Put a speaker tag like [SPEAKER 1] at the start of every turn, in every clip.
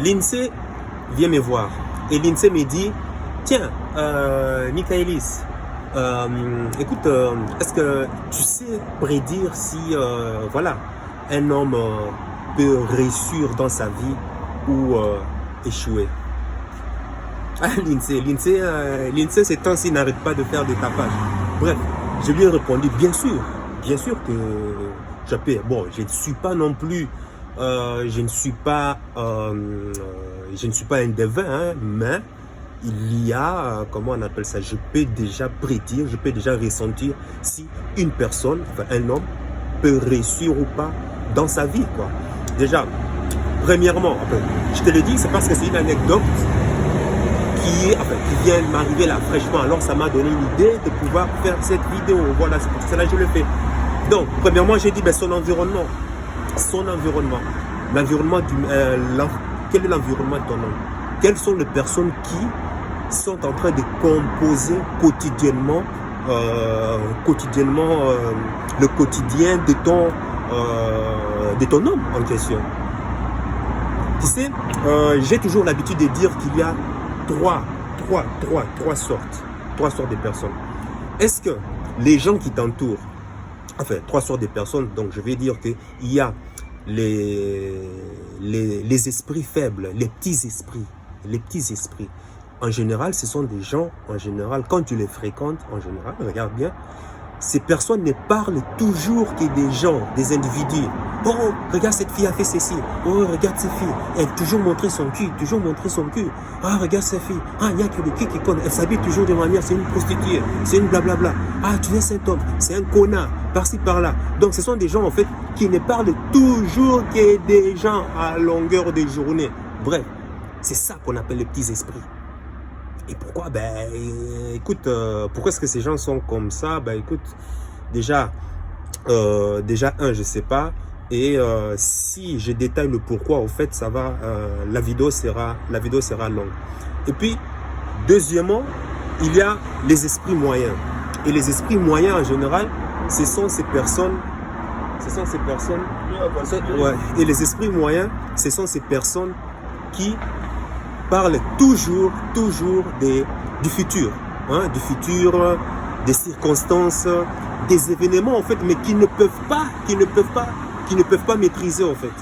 [SPEAKER 1] l'INSEE vient me voir et l'INSEE me dit, tiens, Michaelis, écoute, est-ce que tu sais prédire si voilà, un homme peut réussir dans sa vie ou échouer? Ah, l'INSEE, ces temps-ci n'arrête pas de faire des tapages. Bref, je lui ai répondu, bien sûr que je peux. Bon, je ne suis pas non plus, je ne suis pas un devin, hein, mais il y a, comment on appelle ça, je peux déjà prédire, je peux déjà ressentir si une personne, enfin un homme, peut réussir ou pas dans sa vie, quoi. Déjà, premièrement, enfin, je te le dis, c'est parce que c'est une anecdote qui vient m'arriver là fraîchement. Alors ça m'a donné une idée de pouvoir faire cette vidéo. Voilà, c'est pour cela que je le fais. Donc, premièrement, j'ai dit son environnement. L'environnement quel est l'environnement de ton homme? Quelles sont les personnes qui sont en train de composer quotidiennement le quotidien de ton homme en question? Tu sais, j'ai toujours l'habitude de dire qu'il y a trois sortes de personnes. Est-ce que les gens qui t'entourent, enfin, trois sortes de personnes, donc je vais dire qu'il y a les esprits faibles, les petits esprits. En général, ce sont des gens, en général, quand tu les fréquentes, en général, regarde bien, ces personnes ne parlent toujours que des gens, des individus. Oh, regarde, cette fille a fait ceci. Oh, regarde cette fille. Elle a toujours montré son cul, Ah, regarde cette fille. Ah, il n'y a que le cul qui compte. Elle s'habille toujours de manière, c'est une prostituée, c'est une blablabla. Ah, tu es cet homme, c'est un connard, par-ci, par-là. Donc, ce sont des gens, en fait, qui ne parlent toujours que des gens à longueur de journée. Bref, c'est ça qu'on appelle les petits esprits. Et pourquoi? Ben, écoute, pourquoi est-ce que ces gens sont comme ça? Ben, écoute, déjà, je sais pas. Et si je détaille le pourquoi, au fait, ça va, la vidéo sera longue. Et puis, deuxièmement, il y a les esprits moyens. Et les esprits moyens, en général, ce sont ces personnes. Ouais. Et les esprits moyens, ce sont ces personnes qui parle toujours du futur, hein, des circonstances, des événements en fait, mais qui ne peuvent pas maîtriser en fait.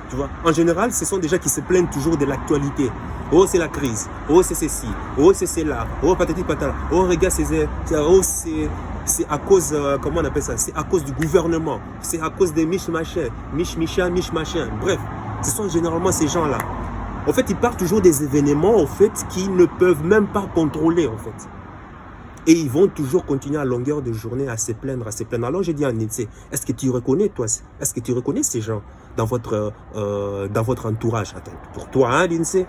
[SPEAKER 1] Tu vois, en général, ce sont des gens qui se plaignent toujours de l'actualité. Oh, c'est la crise. Oh, c'est ceci. Oh, c'est cela. Oh, patati patata. Oh, regarde, c'est à cause, comment on appelle ça? C'est à cause du gouvernement. C'est à cause des miche-machin. Bref, ce sont généralement ces gens-là. En fait, ils parlent toujours des événements en fait, qu'ils ne peuvent même pas contrôler en fait. Et ils vont toujours continuer à longueur de journée à se plaindre. Alors j'ai dit à Nitse, est-ce que tu reconnais toi? Est-ce que tu reconnais ces gens dans votre entourage? Attends, pour toi, hein, Nitse,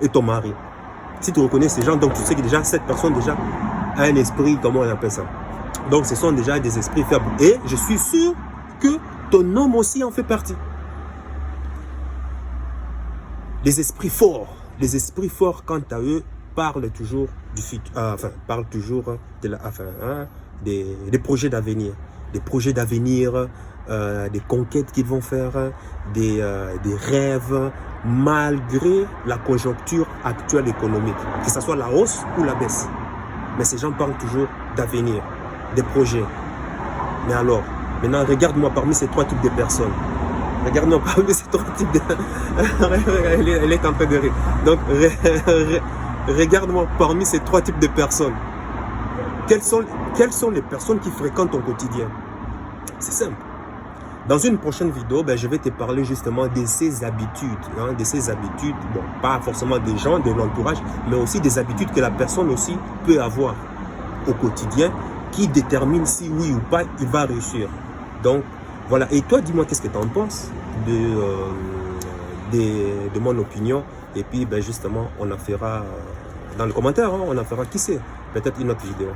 [SPEAKER 1] et ton mari. Si tu reconnais ces gens, donc tu sais que déjà cette personne déjà a un esprit, comment on appelle ça? Donc ce sont déjà des esprits faibles. Et je suis sûr que ton homme aussi en fait partie. Les esprits forts, quant à eux, parlent toujours du futur, des projets d'avenir, des conquêtes qu'ils vont faire, des rêves, malgré la conjoncture actuelle économique, que ce soit la hausse ou la baisse. Mais ces gens parlent toujours d'avenir, des projets. Mais alors, maintenant, regarde-moi parmi ces trois types de personnes. Regarde-moi parmi ces trois types de... Elle est en train de rire. Donc, regarde-moi parmi ces trois types de personnes. Quelles sont les personnes qui fréquentent ton quotidien? C'est simple. Dans une prochaine vidéo, je vais te parler justement de ces habitudes. Hein, bon, pas forcément des gens, de l'entourage, mais aussi des habitudes que la personne aussi peut avoir au quotidien qui déterminent si oui ou pas il va réussir. Donc, voilà. Et toi, dis-moi qu'est-ce que tu en penses de mon opinion. Et puis, justement, on en fera dans le commentaire, hein, on en fera qui sait, peut-être une autre vidéo.